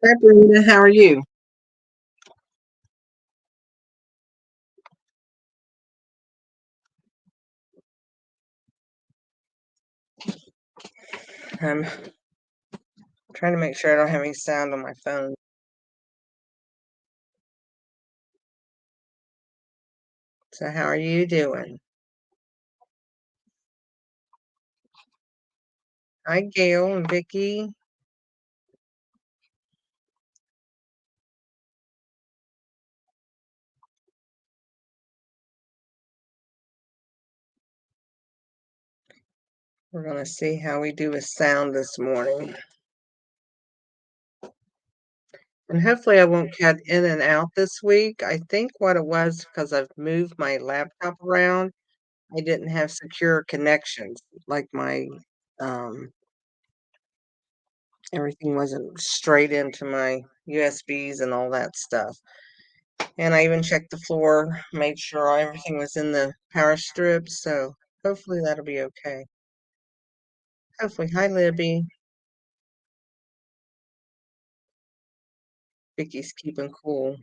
Hi, Brenda. How are you? I'm trying to make sure I don't have any sound on my phone. So, how are you doing? Hi, Gail and Vicky. We're going to see how we do with sound this morning. And hopefully, I won't cut in and out this week. I think what it was because I've moved my laptop around, I didn't have secure connections. Like my everything wasn't straight into my USBs and all that stuff. And I even checked the floor, made sure everything was in the power strip. So hopefully that'll be okay. Hopefully. Hi, Libby. Vicky's keeping cool.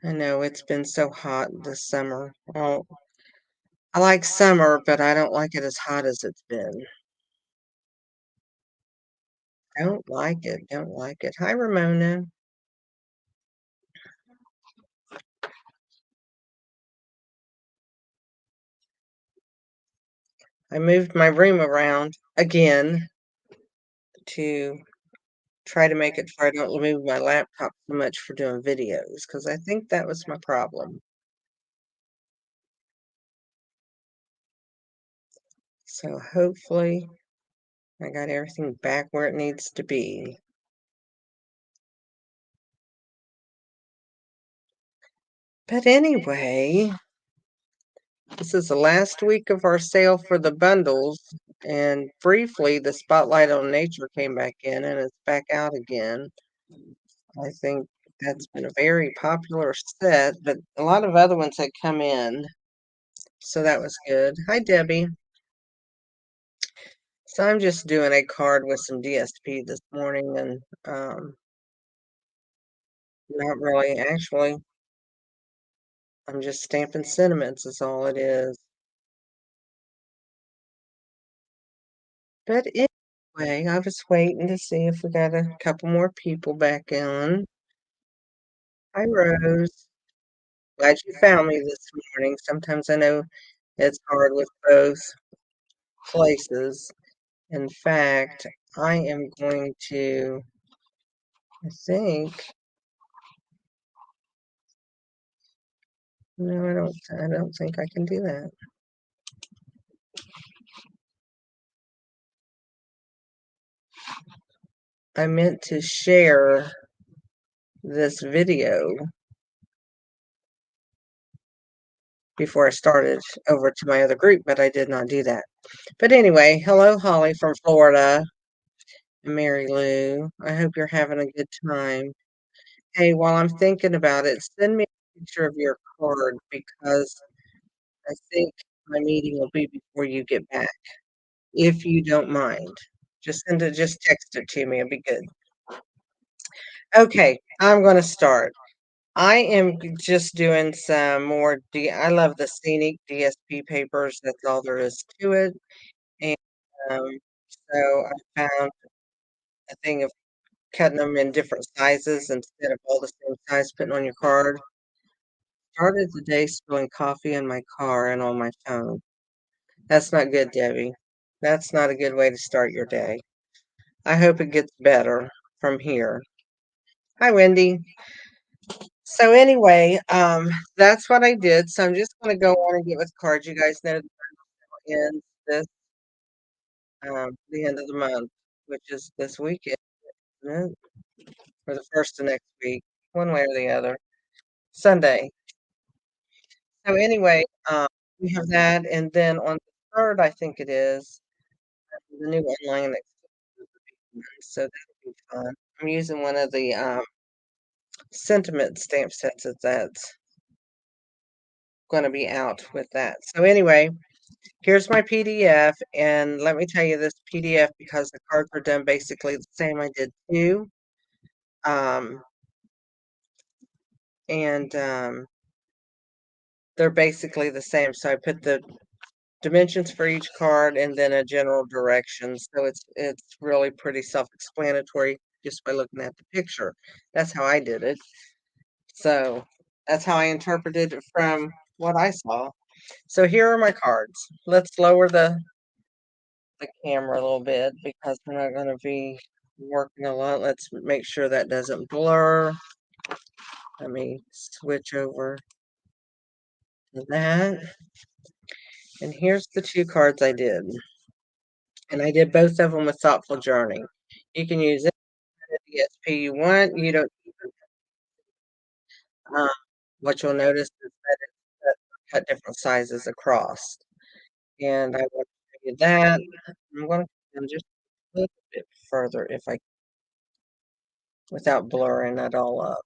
I know it's been so hot this summer. Oh, I like summer, but I don't like it as hot as it's been. Don't like it. Don't like it. Hi, Ramona. I moved my room around again to try to make it so I don't move my laptop so much for doing videos because I think that was my problem. So hopefully I got everything back where it needs to be. But anyway, this is the last week of our sale for the bundles. And briefly, the Spotlight on Nature came back in and it's back out again. I think that's been a very popular set, but a lot of other ones had come in. So that was good. Hi, Debbie. So I'm just doing a card with some DSP this morning and not really actually. I'm just stamping sentiments is all it is. But anyway, I was waiting to see if we got a couple more people back in. Hi, Rose. Glad you found me this morning. Sometimes I know it's hard with both places. In fact, I am going to, I think, no, I don't think I can do that. I meant to share this video before I started over to my other group, but I did not do that. But anyway, hello, Holly from Florida, and Mary Lou. I hope you're having a good time. Hey, while I'm thinking about it, send me a picture of your card because I think my meeting will be before you get back, if you don't mind. Just text it to me. It'll be good. Okay, I'm going to start. I am just doing some more I love the Scenic DSP papers. That's all there is to it. And um, so I found a thing of cutting them in different sizes instead of all the same size putting on your card. Started the day spilling coffee in my car and on my phone. That's not good, Debbie. That's not a good way to start your day. I hope it gets better from here. Hi, Wendy. So anyway, that's what I did. So I'm just gonna go on and get with cards. You guys know the end this the end of the month, which is this weekend, isn't it? Or the first of next week, one way or the other. Sunday. So anyway, we have that, and then on the third, I think it is, the new online extension, so that'll be fun. I'm using one of the sentiment stamp sets that's gonna be out with that. So anyway, here's my PDF, and let me tell you this PDF because the cards are done basically the same. I did two, um, and they're basically the same. So I put the dimensions for each card and then a general direction. So it's really pretty self-explanatory just by looking at the picture. That's how I did it. So that's how I interpreted it from what I saw. So here are my cards. Let's lower the camera a little bit because we're not going to be working a lot. Let's make sure that doesn't blur. Let me switch over to that. And here's the two cards I did. And I did both of them with Thoughtful Journey. You can use any DSP you want. You don't um, what you'll notice is that it's cut different sizes across. And I want to show you that. I'm going to come just a little bit further if I without blurring it all up.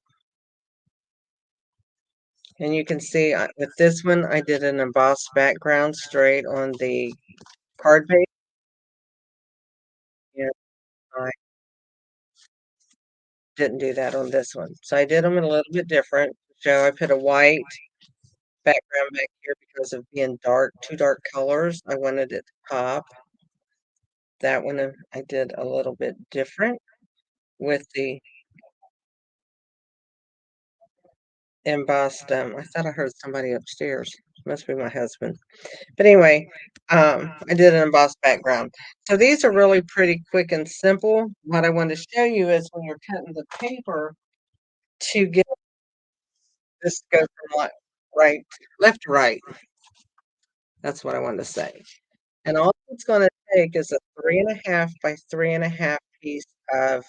And you can see with this one, I did an embossed background straight on the card page. And I didn't do that on this one. So I did them a little bit different. So I put a white background back here because of being dark, two dark colors. I wanted it to pop. That one I did a little bit different with the embossed. I thought I heard somebody upstairs. Must be my husband. But anyway, I did an embossed background. So these are really pretty quick and simple. What I want to show you is when you're cutting the paper to get this to go from left to right. That's what I wanted to say. And all it's going to take is a 3.5 by 3.5 piece of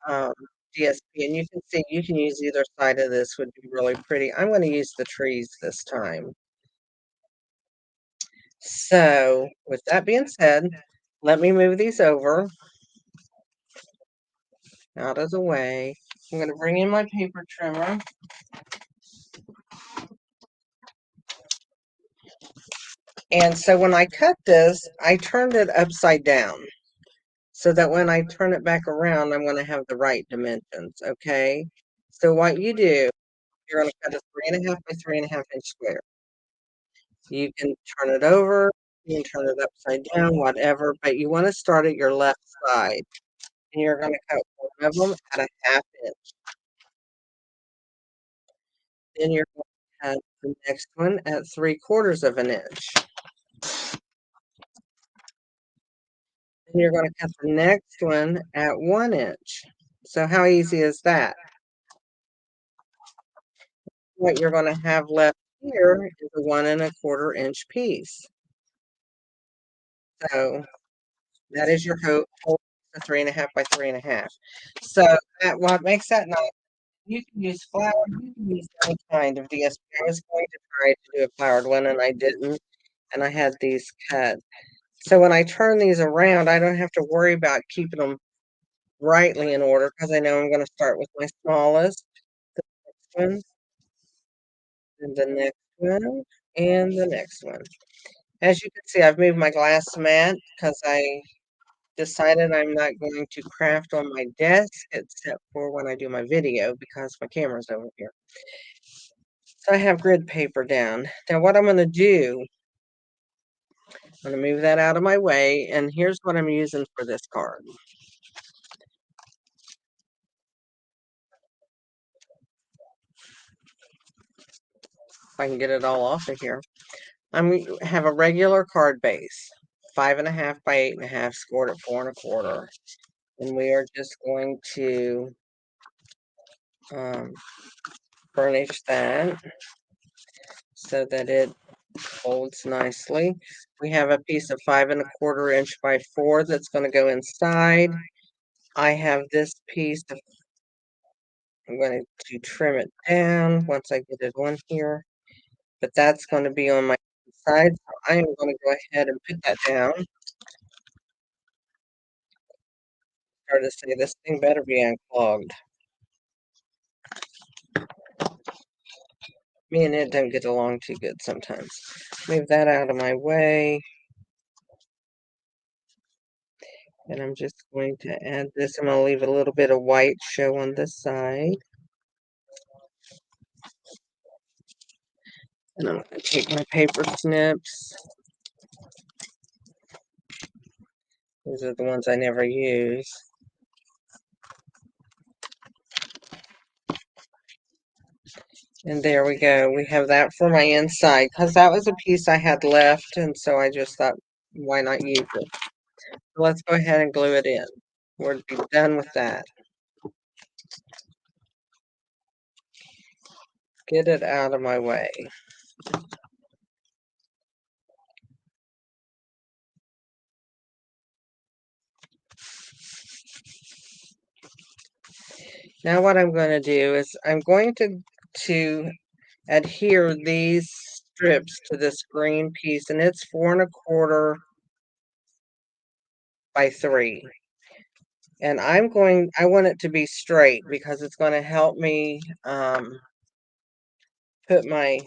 um, DSP. And you can see you can use either side of this would be really pretty. I'm going to use the trees this time. So with that being said, let me move these over out of the way. I'm going to bring in my paper trimmer. And so when I cut this, I turned it upside down so that when I turn it back around, I'm going to have the right dimensions. Okay. So what you do, you're going to cut a 3.5 by 3.5 inch square. You can turn it over, you can turn it upside down, whatever, but you want to start at your left side. And you're going to cut one of them at a 1/2 inch. Then you're going to cut the next one at 3/4 of an inch. Then you're going to cut the next one at 1 inch. So how easy is that? What you're going to have left here is a 1 1/4 inch piece. So that is your whole 3.5 by 3.5. So that what makes that nice. You can use flour, you can use any kind of DSP. I was going to try to do a flowered one and I didn't, and I had these cut. So when I turn these around, I don't have to worry about keeping them rightly in order because I know I'm going to start with my smallest, the next one, and the next one, and the next one. As you can see, I've moved my glass mat because I decided I'm not going to craft on my desk except for when I do my video because my camera's over here. So I have grid paper down. Now what I'm going to do, I'm going to move that out of my way, and here's what I'm using for this card. If I can get it all off of here. I'm have a regular card base, 5.5 by 8.5, scored at 4 1/4. And we are just going to um, burnish that so that it holds nicely. We have a piece of 5 1/4 inch by 4 that's going to go inside. I have this piece of, I'm going to trim it down once I get it on here, but that's going to be on my side. So I am going to go ahead and put that down. Hard to say, this thing better be unclogged. Me and it don't get along too good sometimes. Move that out of my way. And I'm just going to add this. I'm going to leave a little bit of white show on this side. And I'm going to take my paper snips. These are the ones I never use. And there we go. We have that for my inside because that was a piece I had left. And so I just thought, why not use it? So let's go ahead and glue it in. We're done with that. Get it out of my way. Now what I'm going to do is I'm going to adhere these strips to this green piece, and it's 4 1/4 by 3. And I want it to be straight because it's going to help me put my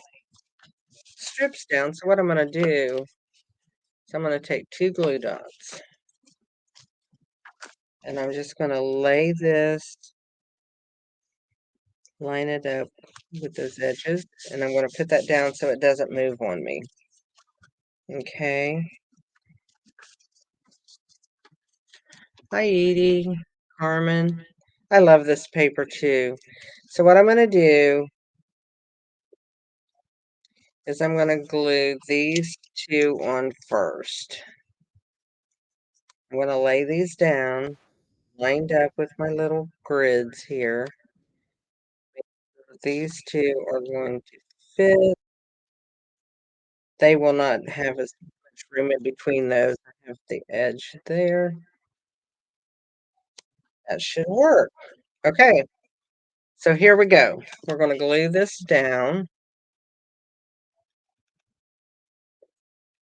strips down. So what I'm going to do is I'm going to take 2 glue dots, and I'm just going to lay this, line it up with those edges, and I'm going to put that down so it doesn't move on me. Okay. Hi, Edie, Carmen. I love this paper too. So what I'm going to do is I'm going to glue these 2 on first. I'm going to lay these down, lined up with my little grids here. These 2 are going to fit. They will not have as much room in between those. I have the edge there. That should work. Okay, so here we go. We're going to glue this down.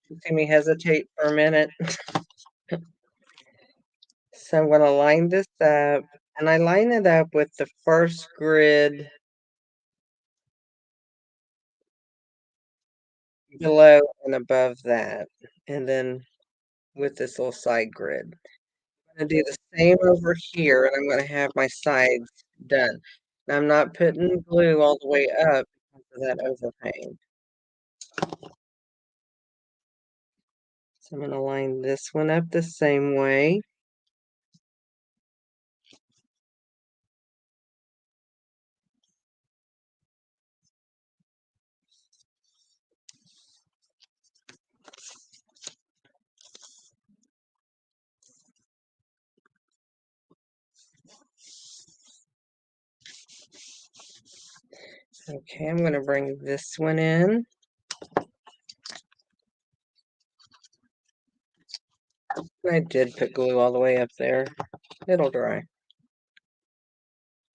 You see me hesitate for a minute. So I'm going to line this up, and I line it up with the first grid below and above that, and then with this little side grid. I'm going to do the same over here, and I'm going to have my sides done. Now, I'm not putting glue all the way up because of that overhang. So I'm going to line this one up the same way. Okay, I'm going to bring this one in. I did put glue all the way up there. It'll dry.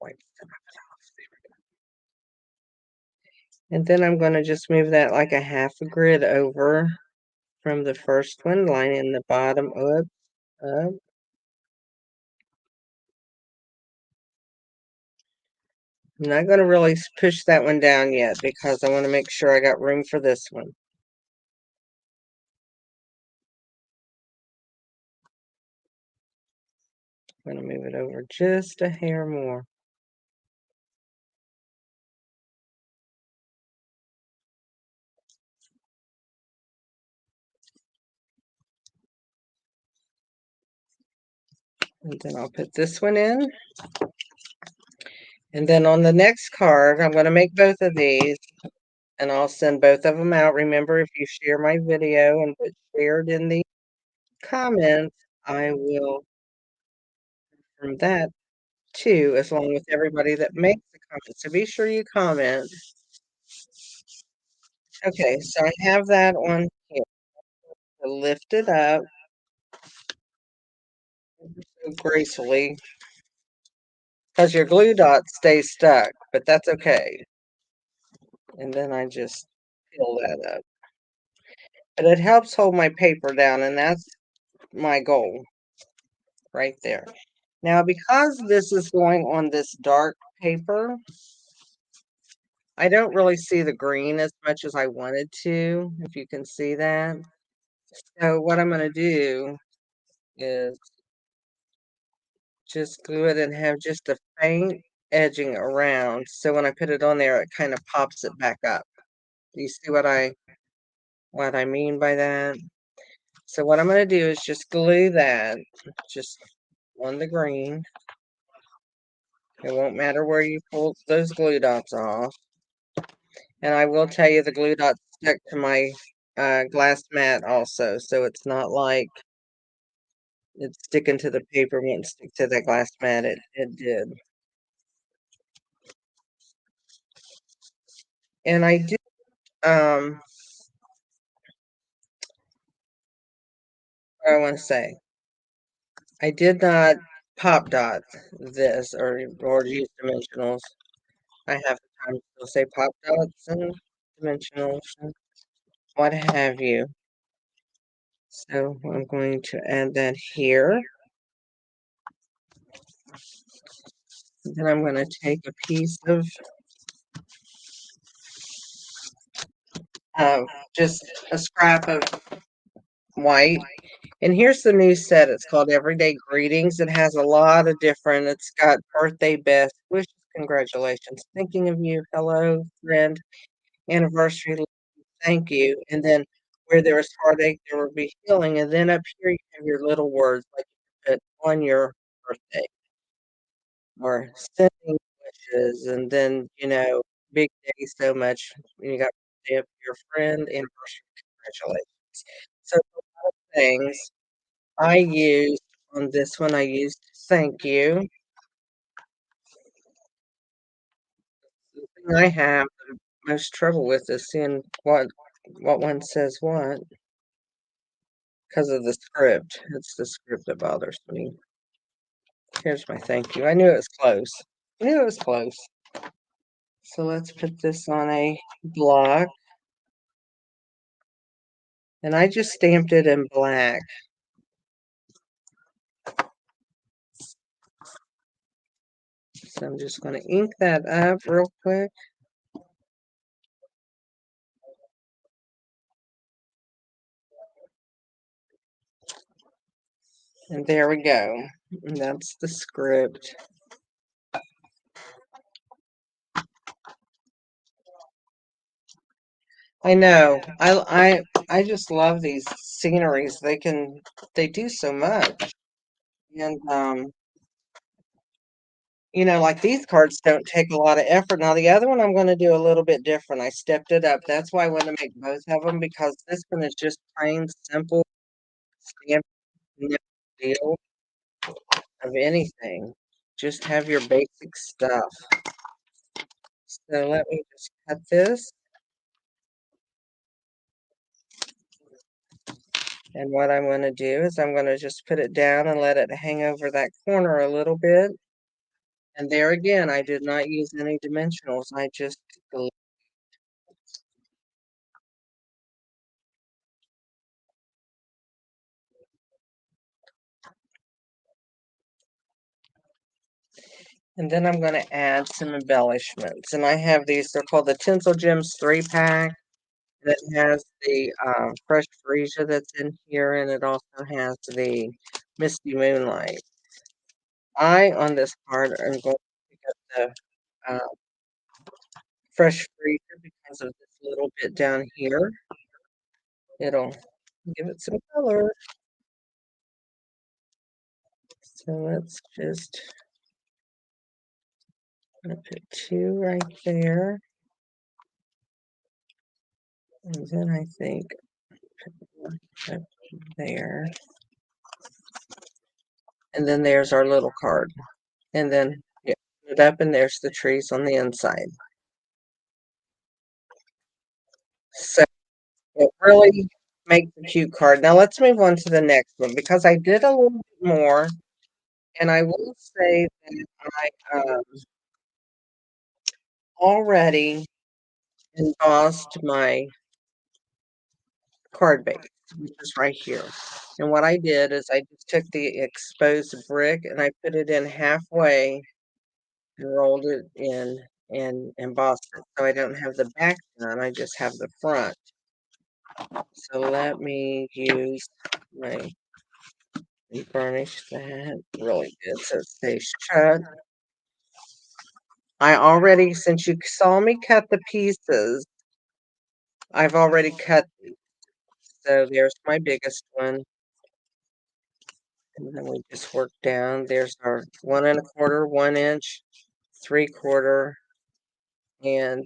Wipe some of it off. And then I'm going to just move that like a half a grid over from the first one, lining the bottom up. I'm not going to really push that one down yet because I want to make sure I got room for this one. I'm going to move it over just a hair more. And then I'll put this one in. And then on the next card, I'm going to make both of these, and I'll send both of them out. Remember, if you share my video and put shared in the comments, I will from that too, as long with everybody that makes a comment. So be sure you comment. Okay, so I have that on here. So lift it up so gracefully because your glue dots stay stuck, but that's okay. And then I just peel that up. But it helps hold my paper down, and that's my goal right there. Now, because this is going on this dark paper, I don't really see the green as much as I wanted to, if you can see that. So what I'm going to do is just glue it and have just a faint edging around. So when I put it on there, it kind of pops it back up. Do you see what I mean by that? So what I'm going to do is just glue that just on the green. It won't matter where you pull those glue dots off. And I will tell you the glue dots stuck to my glass mat also. So it's not like it's sticking to the paper, won't stick to the glass mat. It did. And I did, what I want to say, I did not pop dot this or use dimensionals. I have the time to say pop dots and dimensionals and what have you. So I'm going to add that here. Then I'm going to take a piece of just a scrap of white. And here's the new set. It's called Everyday Greetings. It has a lot of different, it's got birthday best, wishes, congratulations, thinking of you, hello, friend, anniversary, thank you. And then where there is heartache, there will be healing. And then up here, you have your little words like you put on your birthday or sending wishes. And then, big day so much. You got birthday of your friend, anniversary, congratulations. So, things. I used on this one, I used thank you. The thing I have the most trouble with is seeing what one says what because of the script. It's the script that bothers me. Here's my thank you. I knew it was close. I knew it was close. So let's put this on a block. And I just stamped it in black. So I'm just going to ink that up real quick. And there we go. And that's the script. I know. I just love these sceneries. They do so much. And like these cards don't take a lot of effort. Now the other one I'm going to do a little bit different. I stepped it up. That's why I want to make both of them because this one is just plain simple stamp, no deal of anything. Just have your basic stuff. So let me just cut this. And what I'm going to do is I'm going to just put it down and let it hang over that corner a little bit. And there again, I did not use any dimensionals. I just and then I'm going to add some embellishments. And I have these, they're called the Tinsel Gems 3-pack. That has the fresh freesia that's in here, and it also has the Misty Moonlight. On this card, am going to pick up the fresh freesia because of this little bit down here. It'll give it some color. So let's just put 2 right there. And then I think up there. And then there's our little card. And then it up, and there's the trees on the inside. So it really makes a cute card. Now let's move on to the next one because I did a little bit more, and I will say that I already embossed my card base, which is right here. And what I did is I just took the exposed brick and I put it in halfway and rolled it in and embossed it. So I don't have the back done, I just have the front. So let me use my burnish that really good so it stays shut. I already, since you saw me cut the pieces, I've already cut these. So there's my biggest one. And then we just work down. There's our 1 1/4, 1 inch, 3/4, and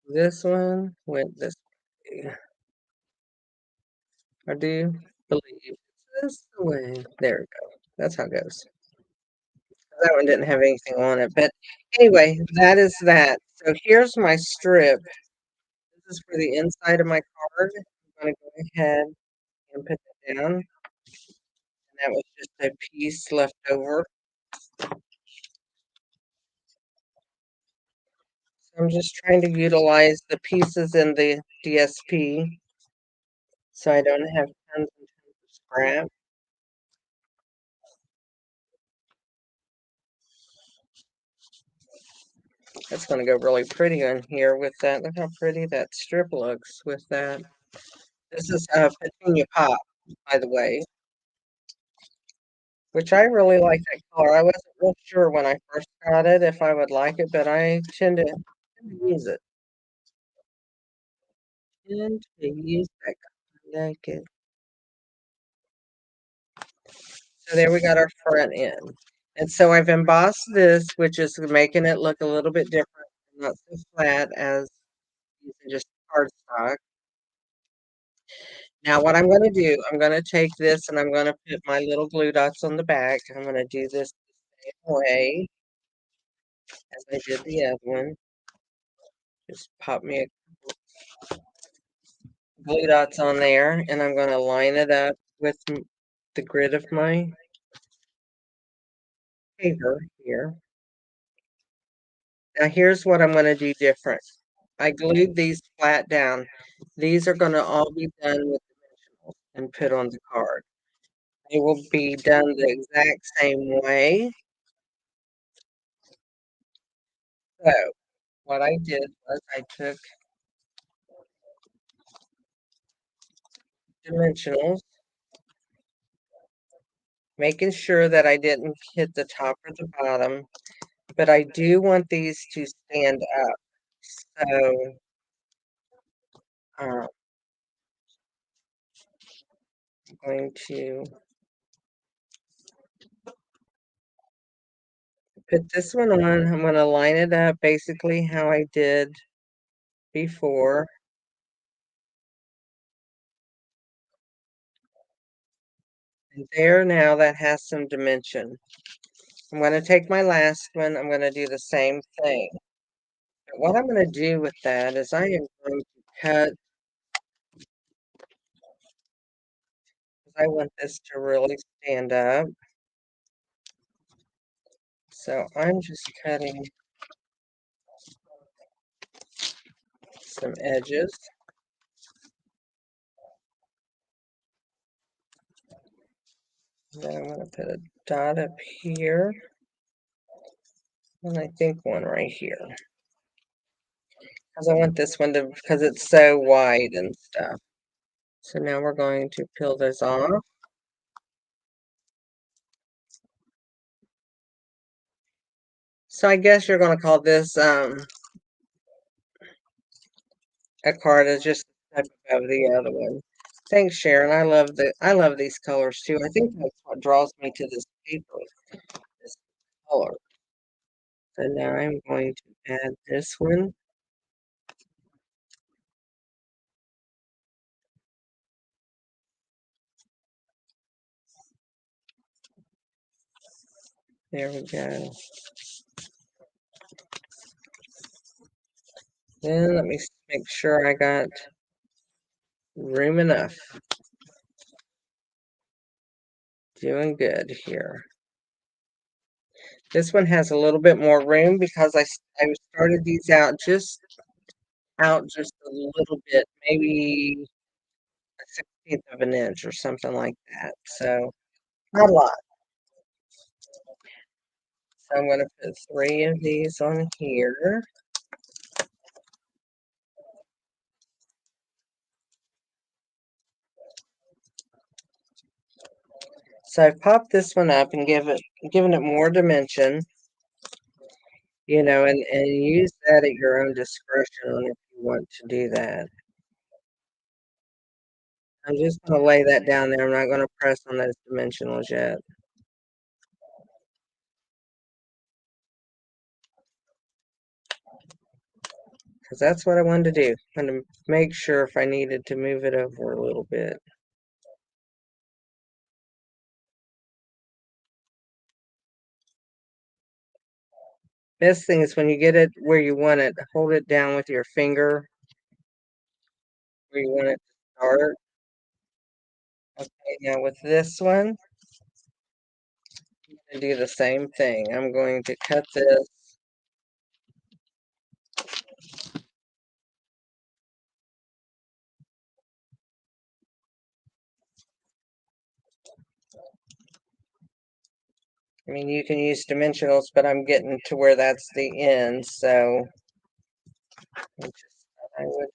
this one went this way. I do believe it's this way. There we go. That's how it goes. That one didn't have anything on it, but anyway, that is that. So here's my strip. This is for the inside of my card. I'm gonna go ahead and put that down. And that was just a piece left over. So I'm just trying to utilize the pieces in the DSP so I don't have tons and tons of scrap. That's gonna go really pretty on here with that. Look how pretty that strip looks with that. This is Petunia Pop, by the way, which I really like that color. I wasn't real sure when I first got it if I would like it, but I tend to use it. Tend to use that color. I like it. So there we got our front end. And so I've embossed this, which is making it look a little bit different, not so flat as using just cardstock. Now what I'm gonna do, I'm gonna take this and I'm gonna put my little glue dots on the back. I'm gonna do this the same way as I did the other one. Just pop me a glue dots on there, and I'm gonna line it up with the grid of my paper here. Now here's what I'm gonna do different. I glued these flat down. These are gonna all be done with dimensionals and put on the card. They will be done the exact same way. So what I did was I took dimensionals, making sure that I didn't hit the top or the bottom, but I do want these to stand up. So I'm going to put this one on. I'm going to line it up basically how I did before. And there, now that has some dimension. I'm going to take my last one. I'm going to do the same thing. But what I'm going to do with that is I am going to cut, because I want this to really stand up. So I'm just cutting some edges. Then I'm going to put a dot up here. And I think one right here. Because I want this one to, because it's so wide and stuff. So now we're going to peel this off. So I guess you're going to call this a card is just a step above the other one. Thanks, Sharon. I love these colors too. I think that's what draws me to this paper, this color. So now I'm going to add this one. There we go. Then let me make sure I got room enough. Doing good here. This one has a little bit more room because I started these out just a little bit, maybe a 16th of an inch or something like that. So not a lot. So I'm going to put 3 of these on here. So I've popped this one up and given it more dimension, and use that at your own discretion on if you want to do that. I'm just going to lay that down there. I'm not going to press on those dimensionals yet. Because that's what I wanted to do. I'm going to make sure if I needed to move it over a little bit. Best thing is when you get it where you want it, hold it down with your finger where you want it to start. Okay, now with this one, I'm going to do the same thing. I'm going to cut this. I mean, you can use dimensionals, but I'm getting to where that's the end, so I would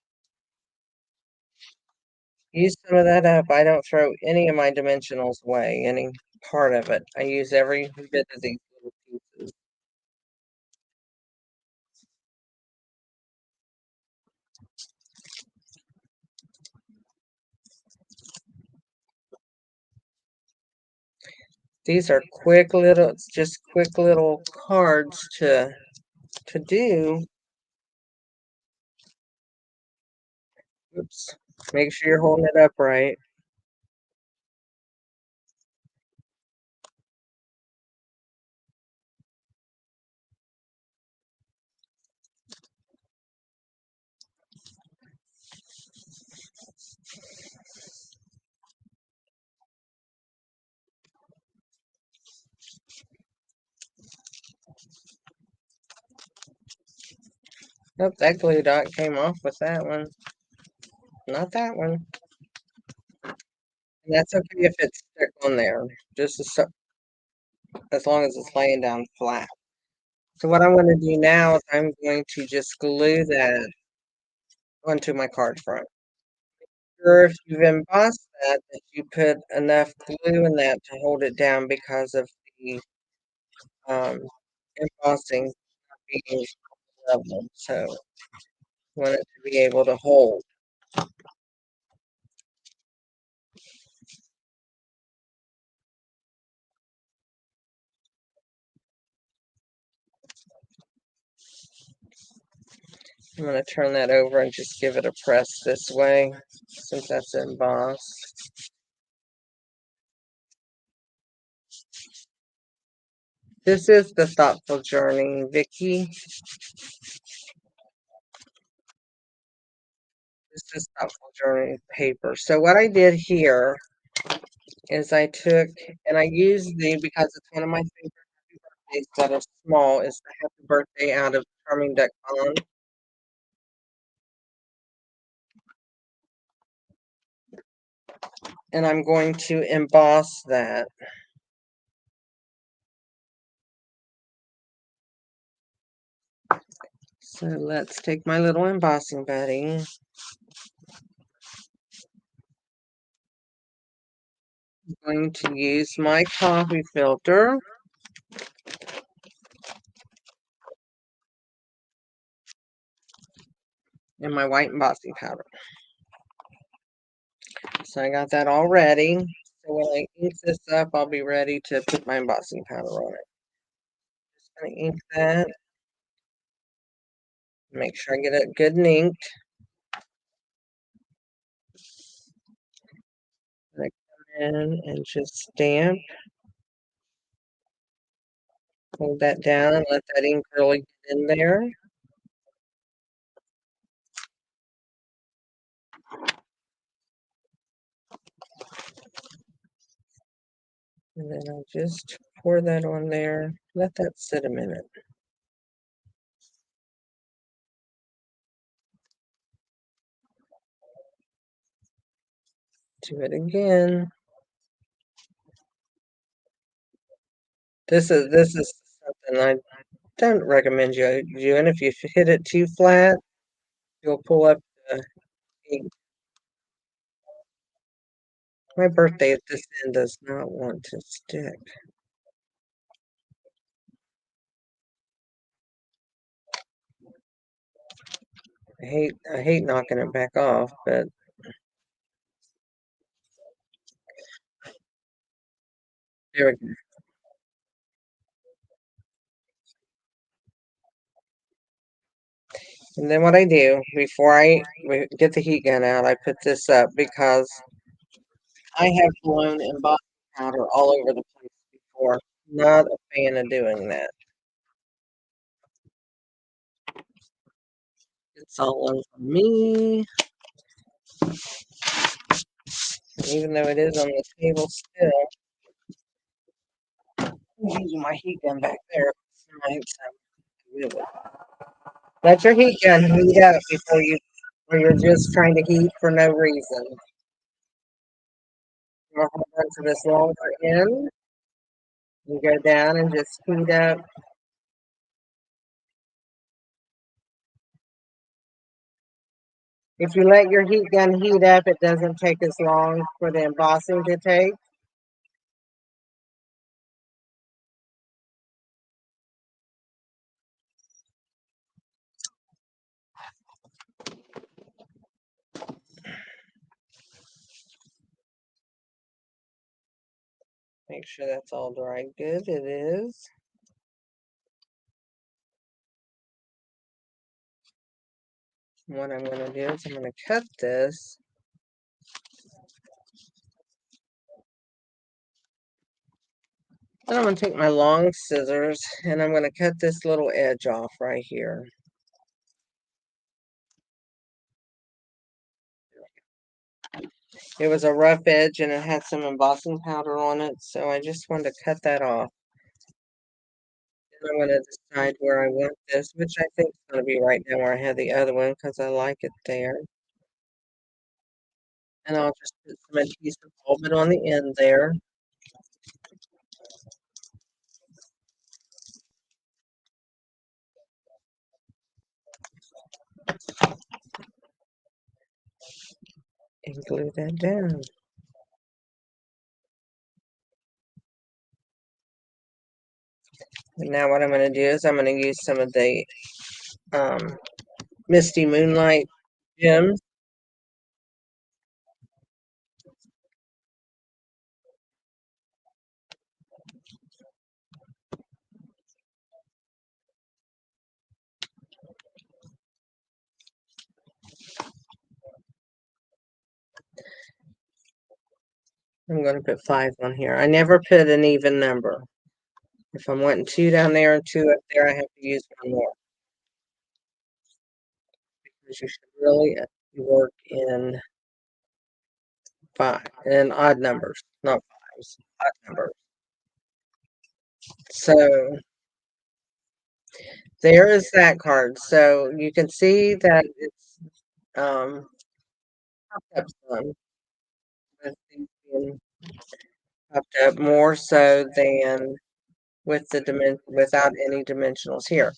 use some of that up. I don't throw any of my dimensionals away, any part of it. I use every bit of these little pieces. These are just quick little cards to do. Oops. Make sure you're holding it up right. Nope, that glue dot came off with that one. Not that one. And that's okay if it's stuck on there, just as long as it's laying down flat. So what I'm going to do now is I'm going to just glue that onto my card front. Sure, if you've embossed that you put enough glue in that to hold it down because of the um, embossing not being level. So you want it to be able to hold. I'm going to turn that over and just give it a press this way since that's embossed. This is the Thoughtful Journey, Vicky. This is Thoughtful Journey paper. So what I did here is I took, and I used because it's one of my favorite birthdays that are small, is the Happy Birthday out of Charming Duck Pond. And I'm going to emboss that. So let's take my little embossing buddy. I'm going to use my coffee filter and my white embossing powder. So I got that all ready. So when I ink this up, I'll be ready to put my embossing powder on it. Just going to ink that. Make sure I get it good and inked. I come in and just stamp. Hold that down and let that ink really get in there. And then I'll just pour that on there. Let that sit a minute. Do it again. This is something I don't recommend you doing. If you hit it too flat, you'll pull up the ink. My birthday at this end does not want to stick. I hate knocking it back off, but there we go. And then what I do before get the heat gun out, I put this up because I have blown embossing powder all over the place before. Not a fan of doing that. It's all over me, even though it is on the table still. I'm using my heat gun back there tonight, so really. Let your heat gun heat up before or you're just trying to heat for no reason. You'll hold on to this longer end. You go down and just heat up. If you let your heat gun heat up, it doesn't take as long for the embossing to take. Make sure that's all dried good. It is. What I'm going to do is I'm going to cut this. And I'm going to take my long scissors and I'm going to cut this little edge off right here. It was a rough edge and it had some embossing powder on it, so I just wanted to cut that off. And I'm going to decide where I want this, which I think is going to be right down where I had the other one because I like it there. And I'll just put some adhesive a little bit on the end there. And glue that down. And now what I'm going to do is I'm going to use some of the um, Misty Moonlight gems. I'm going to put 5 on here. I never put an even number. If I'm wanting 2 down there and 2 up there, I have to use 1 more. Because you should really work in odd numbers, not fives, odd numbers. So there is that card. So you can see that it's popped up some with these being popped up more so than with without any dimensionals here.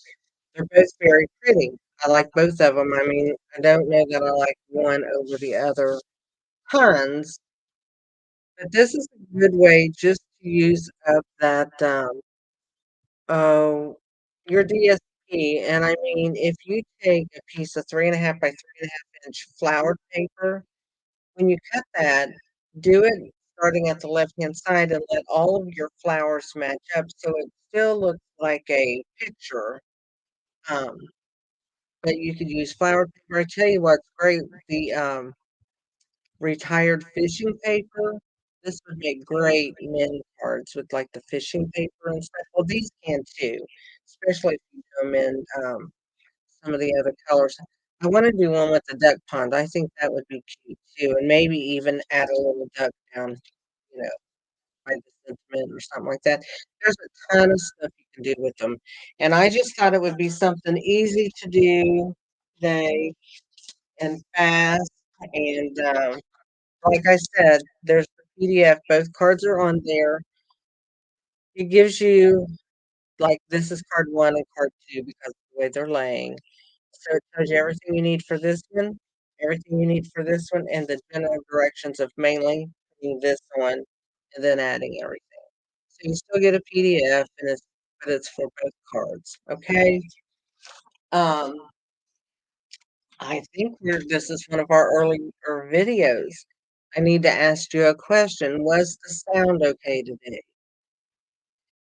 They're both very pretty. I like both of them. I mean, I don't know that I like one over the other tons, but this is a good way just to use up that oh your DSP. And I mean, if you take a piece of 3.5 by 3.5 inch flower paper, when you cut that, do it starting at the left-hand side and let all of your flowers match up so it still looks like a picture. Um, but you could use flower paper. I tell you what's great, the retired fishing paper. This would make great mini cards. cards with, like, the fishing paper and stuff. Well, these can too, especially if you do 'em in, some of the other colors. I wanna do one with the duck pond. I think that would be cute too, and maybe even add a little duck down, you know, by the sentiment or something like that. There's a ton of stuff you can do with them, and I just thought it would be something easy to do today and fast, and, like I said, there's the PDF, both cards are on there. It gives you, like, this is card 1 and card 2 because of the way they're laying. So it tells you everything you need for this one, everything you need for this one, and the general directions of mainly putting this on and then adding everything. So you still get a PDF and it's for both cards, okay? Um, I think this is one of our earlier videos. I need to ask you a question. Was the sound okay today?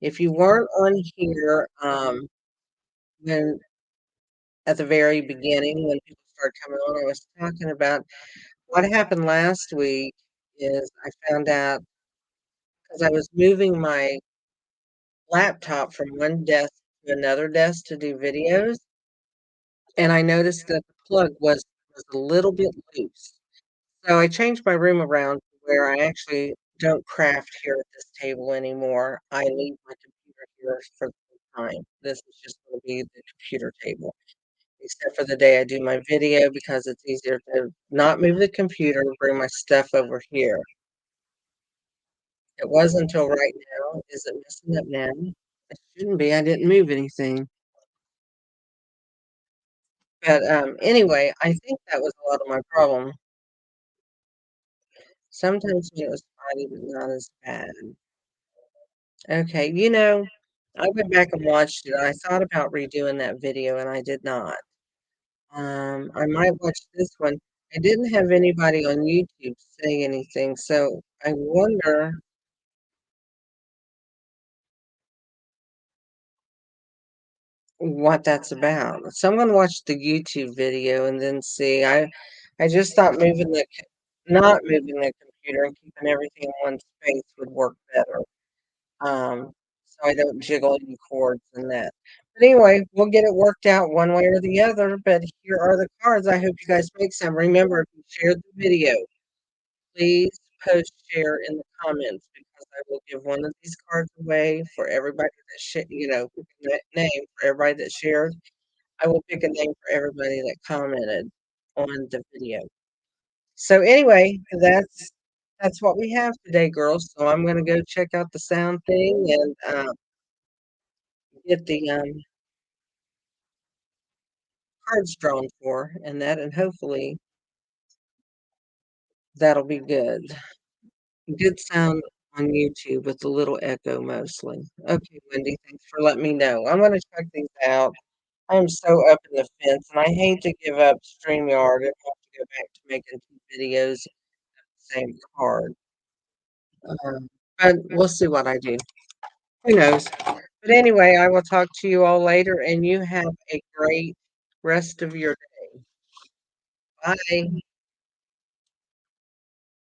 If you weren't on here, when at the very beginning, when people started coming on, I was talking about what happened last week is I found out because I was moving my laptop from one desk to another desk to do videos, and I noticed that the plug was a little bit loose. So I changed my room around to where I actually don't craft here at this table anymore. I leave my computer here for the whole time. This is just gonna be the computer table, except for the day I do my video because it's easier to not move the computer and bring my stuff over here. It was until right now. Is it messing up now? It shouldn't be. I didn't move anything. But, anyway, I think that was a lot of my problem. Sometimes when it was spotty, but not as bad. Okay, I went back and watched it. I thought about redoing that video, and I did not. I might watch this one. I didn't have anybody on YouTube say anything, so I wonder what that's about. Someone watched the YouTube video and then see. I just thought not moving the computer and keeping everything in one space would work better. So I don't jiggle any cords and that. But anyway, we'll get it worked out one way or the other. But here are the cards. I hope you guys make some. Remember, if you shared the video, please post share in the comments because I will give one of these cards away for everybody that pick a name for everybody that shared. I will pick a name for everybody that commented on the video. So anyway, that's what we have today, girls. So I'm gonna go check out the sound thing and get the cards drawn for and hopefully that'll be good. Good sound on YouTube with a little echo mostly. Okay, Wendy, thanks for letting me know. I'm gonna check these out. I am so up in the fence, and I hate to give up StreamYard and have to go back to making 2 videos, same card. But we'll see what I do. Who knows? But anyway, I will talk to you all later, and you have a great rest of your day. Bye.